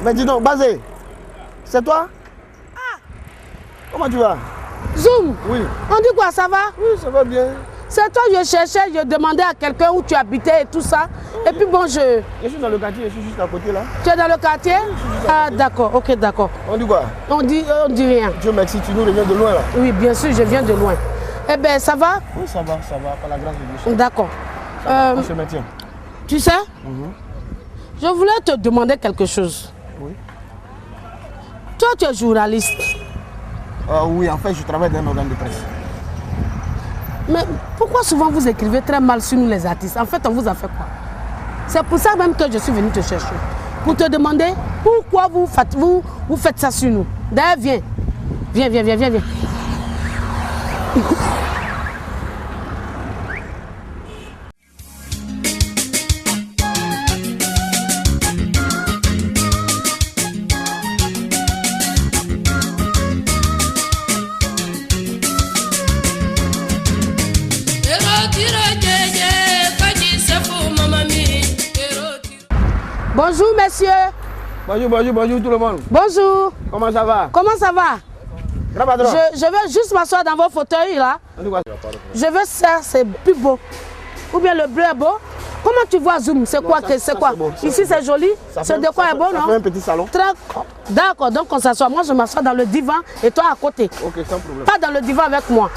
Mais dis donc, Bazé, c'est toi? Ah. Comment tu vas? Zoom. Oui. On dit quoi, ça va? Oui, ça va bien. C'est toi, je cherchais, je demandais à quelqu'un où tu habitais et tout ça. Et puis bon, Je suis dans le quartier, je suis juste à côté là. Tu es dans le quartier? Ah, d'accord, ok, d'accord. On dit quoi? On dit rien. Dieu merci, tu nous reviens de loin là. Oui, bien sûr, je viens de loin. Eh bien, ça va? Oui, ça va, par la grâce de Dieu. D'accord. On se maintient. Tu sais, je voulais te demander quelque chose. Oui. Toi, tu es journaliste. Oui, en fait, je travaille dans un organe de presse. Mais pourquoi souvent vous écrivez très mal sur nous les artistes? En fait, on vous a fait quoi? C'est pour ça même que je suis venu te chercher. Pour te demander pourquoi vous faites ça sur nous. D'ailleurs, viens. Viens. Bonjour, messieurs. Bonjour tout le monde. Bonjour. Comment ça va? Comment ça va? Je veux juste m'asseoir dans vos fauteuils là. Je veux ça, c'est plus beau. Ou bien le bleu est beau. Comment tu vois Zoom? C'est quoi? Bon, ici c'est joli. Ce décor est beau, non? Ça fait un petit salon. D'accord, donc on s'assoit. Moi je m'assois dans le divan et toi à côté. Ok, sans problème. Pas dans le divan avec moi.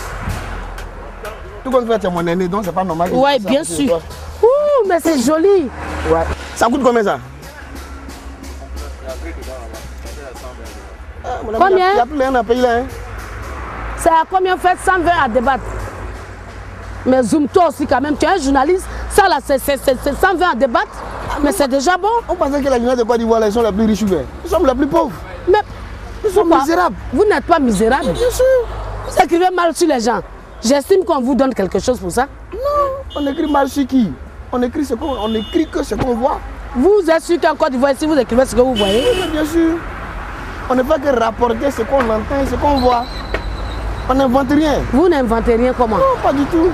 Tout comme tu es mon aîné, donc c'est pas normal. Oui, bien sûr. Ouh, mais c'est joli. Ouais. Ça coûte combien ça? Combien? Il n'y a plus rien à payer là. Hein? C'est à combien fait 120 à débattre? Mais Zoom, toi aussi quand même, tu es un journaliste. Ça là, c'est 120 à débattre. Mais c'est déjà bon. On pensait que les journalistes de Côte d'Ivoire, ils sont les plus riches. Nous sommes les plus pauvres. Mais ils sont misérables. Vous n'êtes pas misérables. Bien sûr. Vous écrivez mal sur les gens. J'estime qu'on vous donne quelque chose pour ça. Non, on écrit mal sur qui? On écrit que ce qu'on voit. Vous êtes sûr qu'en Côte d'Ivoire, si vous écrivez ce que vous voyez? Oui, bien sûr. On ne fait que rapporter ce qu'on entend et ce qu'on voit. On n'invente rien. Vous n'inventez rien comment? Non, pas du tout.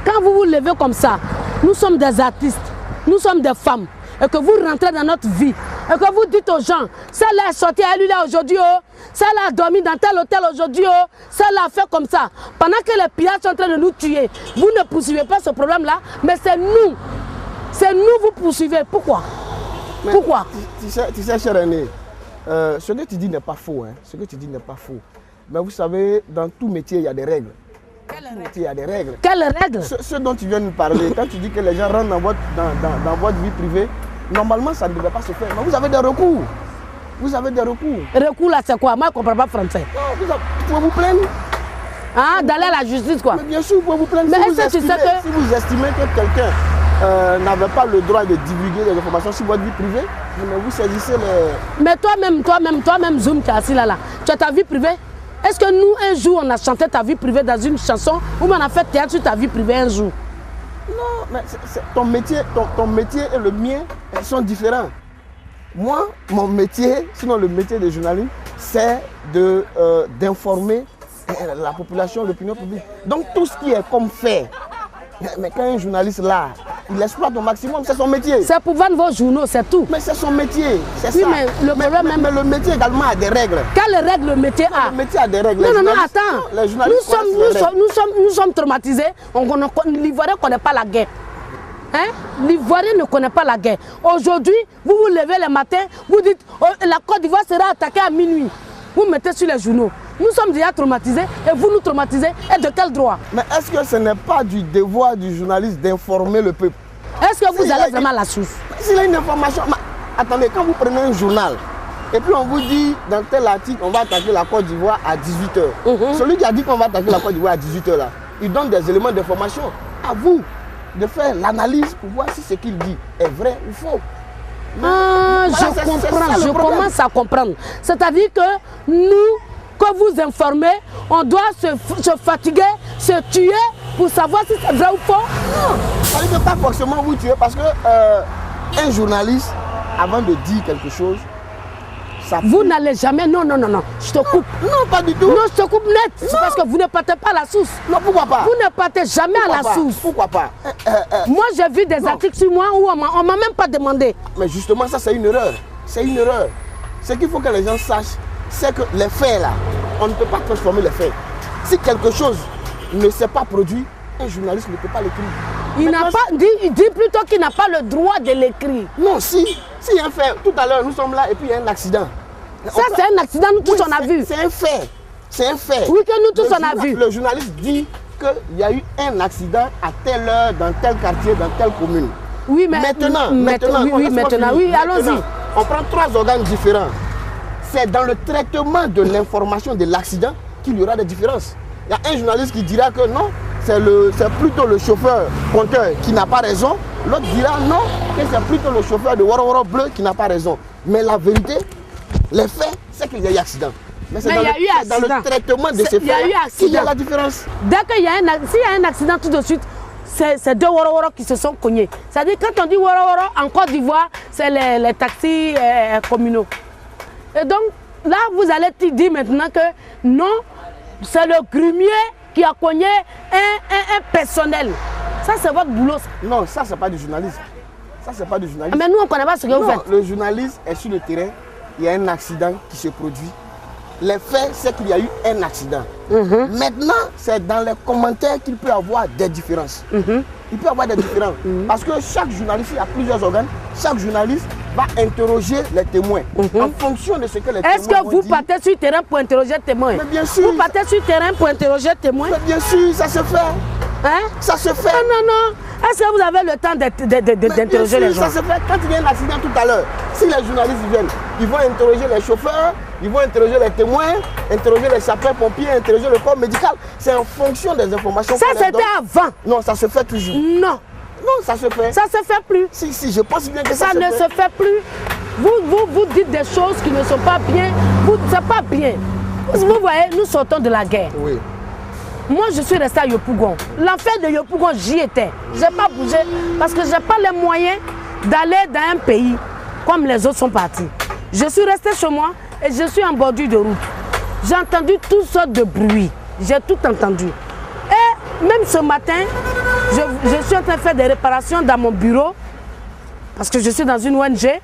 Quand vous vous levez comme ça, nous sommes des artistes, nous sommes des femmes, et que vous rentrez dans notre vie, et que vous dites aux gens, celle-là est sortie à lui là aujourd'hui, oh, celle-là a dormi dans tel hôtel aujourd'hui, oh, celle-là a fait comme ça. Pendant que les pirates sont en train de nous tuer, vous ne poursuivez pas ce problème-là, mais c'est nous. C'est nous vous poursuivez. Pourquoi? Mais pourquoi? Tu sais, cher aîné, ce que tu dis n'est pas faux. Hein. Ce que tu dis n'est pas faux. Mais vous savez, dans tout métier, il y a des règles. Il y a des règles. Quelles règles? Ce dont tu viens de nous parler, quand tu dis que les gens rentrent dans votre vie privée, normalement, ça ne devait pas se faire. Mais vous avez des recours. Vous avez des recours. Recours là, c'est quoi? Moi, je ne comprends pas français. Non, vous pouvez vous plaindre. Ah, d'aller à la justice, quoi. Mais bien sûr, vous pouvez vous plaindre. Mais si vous estimez que quelqu'un n'avait pas le droit de divulguer des informations sur votre vie privée, mais vous saisissez les... Mais toi-même, Zoom, qui est assis là, tu as ta vie privée? Est-ce que nous, un jour, on a chanté ta vie privée dans une chanson ou on a fait théâtre sur ta vie privée un jour? Non, mais ton métier et le mien sont différents. Moi, mon métier, sinon le métier de journaliste, c'est d'informer la population, l'opinion publique. Donc tout ce qui est comme fait, mais quand un journaliste là, il exploite au maximum, c'est son métier. C'est pour vendre vos journaux, c'est tout. Mais c'est son métier, c'est oui, ça. Mais le problème mais le métier également a des règles. Quelles règles le métier a? Le métier a des règles. Non, attends. Nous sommes traumatisés. L'Ivoirien ne connaît pas la guerre. Hein? L'Ivoirien ne connaît pas la guerre. Aujourd'hui, vous vous levez le matin, vous dites oh, la Côte d'Ivoire sera attaquée à minuit. Vous mettez sur les journaux. Nous sommes déjà traumatisés et vous nous traumatisez. Et de quel droit? Mais est-ce que ce n'est pas du devoir du journaliste d'informer le peuple? Est-ce que vous allez vraiment à la source? S'il a une information... Attendez, quand vous prenez un journal, et puis on vous dit, dans tel article, on va attaquer la Côte d'Ivoire à 18h. Celui qui a dit qu'on va attaquer la Côte d'Ivoire à 18h, là, il donne des éléments d'information. À vous de faire l'analyse pour voir si ce qu'il dit est vrai ou faux. Ah, voilà, je commence à comprendre. C'est-à-dire que nous, que vous informez, on doit se fatiguer, se tuer pour savoir si c'est vrai ou faux. Non, ça ne veut pas forcément vous tuer parce que un journaliste, avant de dire quelque chose, ça vous n'allez jamais, non, je te coupe. Non, pas du tout. Non, je te coupe net. C'est parce que vous ne partez pas à la source. Non, pourquoi pas? Vous ne partez jamais à la source. Pourquoi pas? Moi, j'ai vu des articles sur moi où on ne m'a même pas demandé. Mais justement, ça, c'est une erreur. c'est une erreur. Ce qu'il faut que les gens sachent, c'est que les faits là, on ne peut pas transformer les faits. Si quelque chose ne s'est pas produit, un journaliste ne peut pas l'écrire. Il dit plutôt qu'il n'a pas le droit de l'écrire. Non, si y a un fait, tout à l'heure nous sommes là et puis il y a un accident. Ça c'est un accident, nous tous on a vu. C'est un fait. C'est un fait. Oui, que nous tous on a vu. Le journaliste dit qu'il y a eu un accident à telle heure, dans tel quartier, dans telle commune. Oui, mais maintenant, allons-y. On prend 3 organes différents. C'est dans le traitement de l'information de l'accident qu'il y aura des différences. Il y a un journaliste qui dira que non, c'est plutôt le chauffeur-conteur qui n'a pas raison. L'autre dira non, que c'est plutôt le chauffeur de Woro Bleu qui n'a pas raison. Mais la vérité, les faits, c'est qu'il y a eu accident. Mais c'est dans le traitement de ces faits qu'il y a la différence. Dès qu'il y a un accident tout de suite, c'est 2 Woro qui se sont cognés. C'est-à-dire quand on dit Woro en Côte d'Ivoire, c'est les taxis communaux. Et donc là, vous allez dire maintenant que non, c'est le grumier qui a cogné un personnel. Ça, c'est votre boulot. Non, ça, c'est pas du journalisme. Ça, c'est pas du journalisme. Mais nous, on ne connaît pas ce que vous faites. Le journaliste est sur le terrain, il y a un accident qui se produit. Les faits, c'est qu'il y a eu un accident. Maintenant, c'est dans les commentaires qu'il peut y avoir des différences. Il peut y avoir des différences. Parce que chaque journaliste, il y a plusieurs organes, chaque journaliste va interroger les témoins en fonction de ce que les témoins Est-ce que vous partez sur le terrain pour interroger les témoins? Mais bien sûr. Vous partez sur le terrain pour interroger les témoins? Mais bien sûr, ça se fait. Hein? Ça se fait. Non. Est-ce que vous avez le temps d'interroger les gens? Ça se fait. Quand il y a un accident tout à l'heure, si les journalistes viennent, ils vont interroger les chauffeurs, ils vont interroger les témoins, interroger les sapeurs-pompiers, interroger le corps médical. C'est en fonction des informations. Ça, c'était avant. Non, ça se fait toujours. Non. Non, ça se fait. Ça se fait plus. Si, je pense bien que ça ne se fait plus. Vous dites des choses qui ne sont pas bien. C'est pas bien. Vous voyez, nous sortons de la guerre. Oui. Moi, je suis resté à Yopougon. L'enfer de Yopougon, j'y étais. Je n'ai pas bougé parce que je n'ai pas les moyens d'aller dans un pays comme les autres sont partis. Je suis resté chez moi et je suis en bordure de route. J'ai entendu toutes sortes de bruits. J'ai tout entendu. Et même ce matin, je suis en train de faire des réparations dans mon bureau parce que je suis dans une ONG.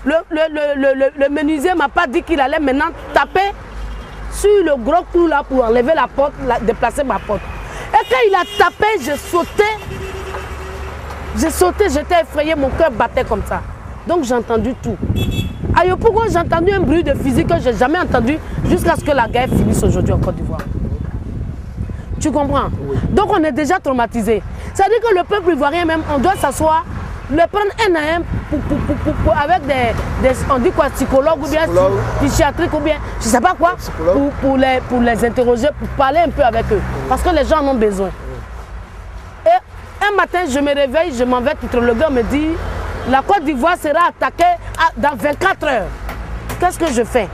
Le menuisier ne m'a pas dit qu'il allait maintenant taper sur le gros clou là pour enlever la porte, déplacer ma porte. Et quand il a tapé, j'ai sauté, j'étais effrayée, mon cœur battait comme ça. Donc j'ai entendu tout. À Yopougon, j'ai entendu un bruit de fusil que je n'ai jamais entendu jusqu'à ce que la guerre finisse aujourd'hui en Côte d'Ivoire. Tu comprends? Oui. Donc on est déjà traumatisé. C'est-à-dire que le peuple ivoirien même, on doit s'asseoir, le prendre un à un avec des on dit quoi, psychologues ou bien psychiatriques ou bien je sais pas quoi, pour les interroger, pour parler un peu avec eux. Parce que les gens en ont besoin. Et un matin, je me réveille, je m'en vais titrologuer, on me dit la Côte d'Ivoire sera attaquée dans 24 heures. Qu'est-ce que je fais?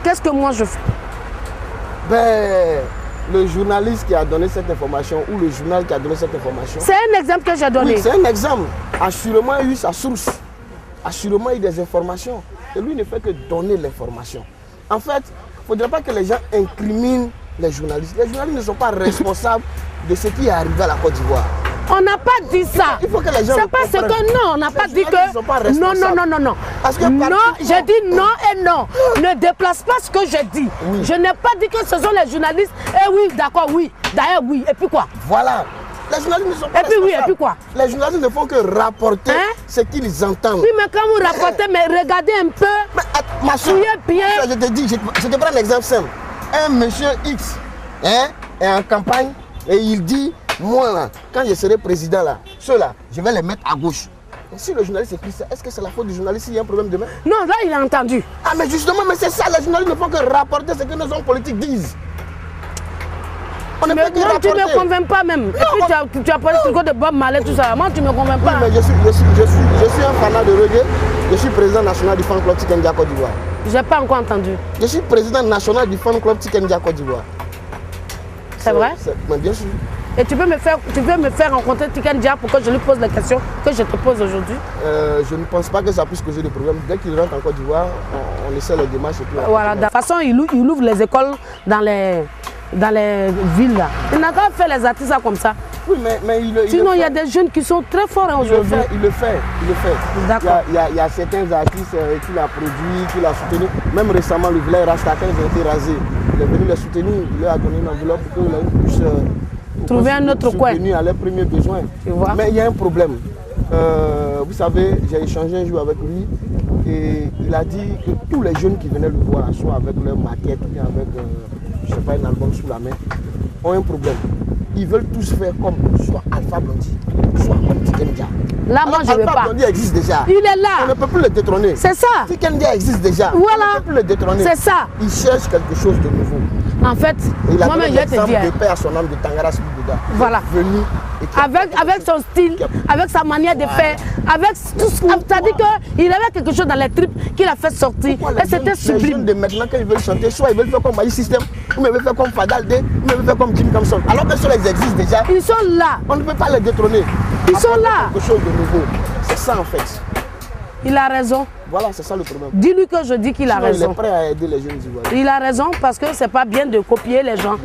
Qu'est-ce que moi je fais? Ben, le journaliste qui a donné cette information ou le journal qui a donné cette information. C'est un exemple que j'ai donné. Oui, c'est un exemple. Assurément, il a eu sa source. Assurément, il a eu des informations. Et lui ne fait que donner l'information. En fait, il ne faudrait pas que les gens incriminent les journalistes. Les journalistes ne sont pas responsables de ce qui est arrivé à la Côte d'Ivoire. On n'a pas dit ça. Il faut que les gens. C'est parce que non, on n'a pas dit que. Non. Parce que non, j'ai dit non et non. Ne déplace pas ce que je dis. Oui. Je n'ai pas dit que ce sont les journalistes. Eh oui, d'accord, oui. D'ailleurs, oui. Et puis quoi? Voilà. Les journalistes ne sont pas responsables. Oui, et puis quoi? Les journalistes ne font que rapporter ce qu'ils entendent. Oui, mais quand vous rapportez, mais regardez un peu. Ma soeur, bien. Je te dis, je te prends un exemple simple. Un monsieur X est en campagne et il dit. Moi, là, quand je serai président, là, ceux-là, je vais les mettre à gauche. Et si le journaliste écrit ça, est-ce que c'est la faute du journaliste s'il y a un problème demain? Non, là, il a entendu. Ah, mais justement, mais c'est ça, les journalistes ne font que rapporter ce que nos hommes politiques disent. On ne peut que rapporter. Tu ne me convaincs pas même. Et puis, tu as parlé de Bob Marley, tout ça. Moi, tu ne me convaincs pas. Oui, mais je suis un fanat de reggae. Je suis président national du fan club Tikendia Côte d'Ivoire. Je n'ai pas encore entendu. Je suis président national du fan club Tikendia Côte d'Ivoire. C'est vrai? Mais bien sûr. Et tu veux me faire rencontrer Tiken Jah pour que je lui pose les questions que je te pose aujourd'hui? Je ne pense pas que ça puisse causer des problèmes. Dès qu'il rentre en Côte d'Ivoire, on essaie les démarches. Et puis voilà, de toute façon, il ouvre les écoles dans les villes là. Il n'a qu'à faire les artistes comme ça. Oui, mais sinon, il y a des jeunes qui sont très forts aujourd'hui. Il le fait. D'accord. Il y a certains artistes qui l'ont produit, qui l'ont soutenu. Même récemment, le village Rasta, quand ils ont été rasés, il est venu les soutenir, il leur a donné une enveloppe pour qu'ils puissent trouver un autre coin à leurs premiers besoins. Mais il y a un problème. Vous savez, j'ai échangé un jour avec lui et il a dit que tous les jeunes qui venaient le voir, soit avec leur maquette ou bien avec je sais pas, un album sous la main, ont un problème. Ils veulent tous faire comme soit Alpha Blondy, soit comme Tiken Jah. Là, moi, je ne veux pas. Alpha Blondy existe déjà. Il est là. On ne peut plus le détrôner. C'est ça. Tiken Jah existe déjà. Voilà. On ne peut plus le détrôner. C'est ça. Il cherche quelque chose de nouveau. En fait, moi-même, je vais te dire. De paix à son âme de Tangara Sibouda. Voilà. Venu avec son style, avec sa manière de faire, avec tout ce c'est-à-dire qu'il avait quelque chose dans les tripes qu'il a fait sortir. Et c'était sublime. Les jeunes de maintenant, quand ils veulent chanter, soit ils veulent faire comme Maï System, ou ils veulent faire comme Fadal D, ou ils veulent faire comme Jim Thompson. Alors que ceux-là, ils existent déjà. Ils sont là. On ne peut pas les détrôner. Ils sont là. Quelque chose de nouveau. C'est ça en fait. Il a raison. Voilà, c'est ça le problème. Dis-lui que je dis qu'il a raison. Il est prêt à aider les jeunes Ivoiriens. Il a raison parce que c'est pas bien de copier les gens.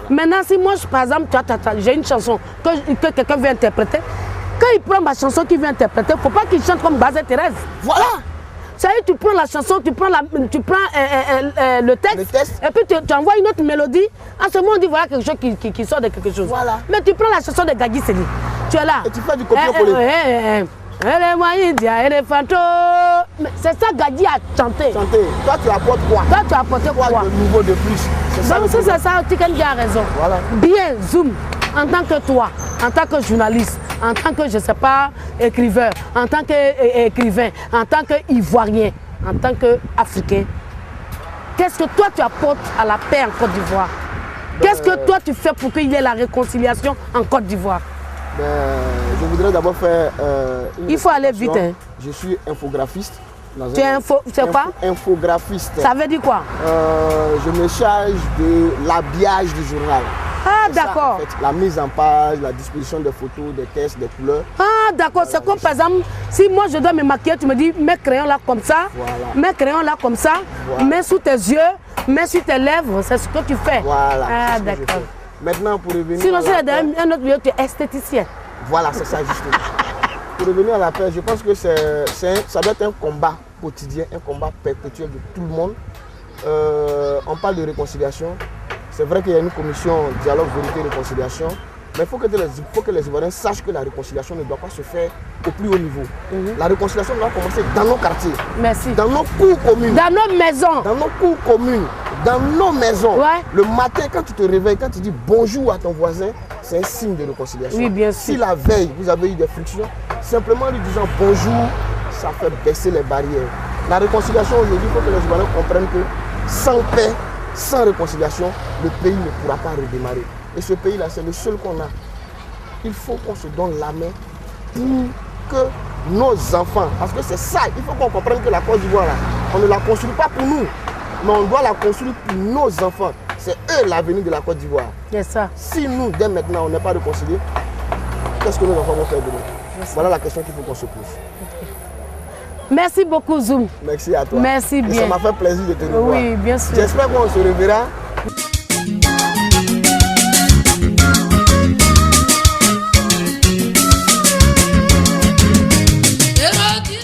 Maintenant, si moi, par exemple, j'ai une chanson que quelqu'un veut interpréter, quand il prend ma chanson qu'il veut interpréter, il ne faut pas qu'il chante comme Bazet Thérèse. Voilà. Ça y est, tu prends la chanson, tu prends le texte, et puis tu envoies une autre mélodie. En ce moment, on dit voilà quelque chose qui sort de quelque chose. Voilà. Mais tu prends la chanson de Gagui Seli. Tu es là. Et tu fais du copier-coller. C'est ça Gadi a chanté. Toi tu apportes quoi? Toi tu as apporté quoi? De nouveau de plus. Donc c'est ça, Tiken Jah a raison. Voilà. Bien, Zoum, en tant que toi, en tant que journaliste, en tant que, je ne sais pas, écrivain, en tant qu'écrivain, en tant qu'Ivoirien, en tant qu'Africain, qu'est-ce que toi tu apportes à la paix en Côte d'Ivoire? Qu'est-ce que toi tu fais pour qu'il y ait la réconciliation en Côte d'Ivoire? Je voudrais d'abord faire il faut aller vite. Hein. Je suis infographiste. Tu es c'est quoi? Infographiste. Ça veut dire quoi? Je me charge de l'habillage du journal. Ah d'accord. En fait, la mise en page, la disposition des photos, des textes, des couleurs. Ah d'accord, c'est comme par exemple, si moi je dois me maquiller, tu me dis mets crayon là comme ça, mets crayon là comme ça, mets sous tes yeux, mets sur tes lèvres, c'est ce que tu fais. Voilà. Ah d'accord. Maintenant pour revenir. Sinon c'est un autre lieu, tu es esthéticien. Voilà, c'est ça justement. Pour revenir à la paix, je pense que ça doit être un combat quotidien, un combat perpétuel de tout le monde. On parle de réconciliation. C'est vrai qu'il y a une commission dialogue, vérité, réconciliation. Mais il faut que les Ivoiriens sachent que la réconciliation ne doit pas se faire au plus haut niveau. La réconciliation doit commencer dans nos quartiers. Merci. Dans nos cours communes. Dans nos maisons. Dans nos cours communes. Dans nos maisons. Ouais. Le matin, quand tu te réveilles, quand tu dis bonjour à ton voisin, c'est un signe de réconciliation. Oui, bien sûr. Si la veille, vous avez eu des frictions, simplement lui disant bonjour, ça fait baisser les barrières. La réconciliation aujourd'hui, il faut que les Ivoiriens comprennent que sans paix, sans réconciliation, le pays ne pourra pas redémarrer. Et ce pays-là, c'est le seul qu'on a. Il faut qu'on se donne la main pour que nos enfants, parce que c'est ça, il faut qu'on comprenne que la Côte d'Ivoire, on ne la construit pas pour nous, mais on doit la construire pour nos enfants. C'est eux l'avenir de la Côte d'Ivoire. C'est ça. Si nous, dès maintenant, on n'est pas réconciliés, qu'est-ce que nos enfants vont faire demain? Voilà la question qu'il faut qu'on se pose. Merci beaucoup, Zoum. Merci à toi. Merci bien. Et ça m'a fait plaisir de te revoir. Oui, bien sûr. J'espère qu'on se reverra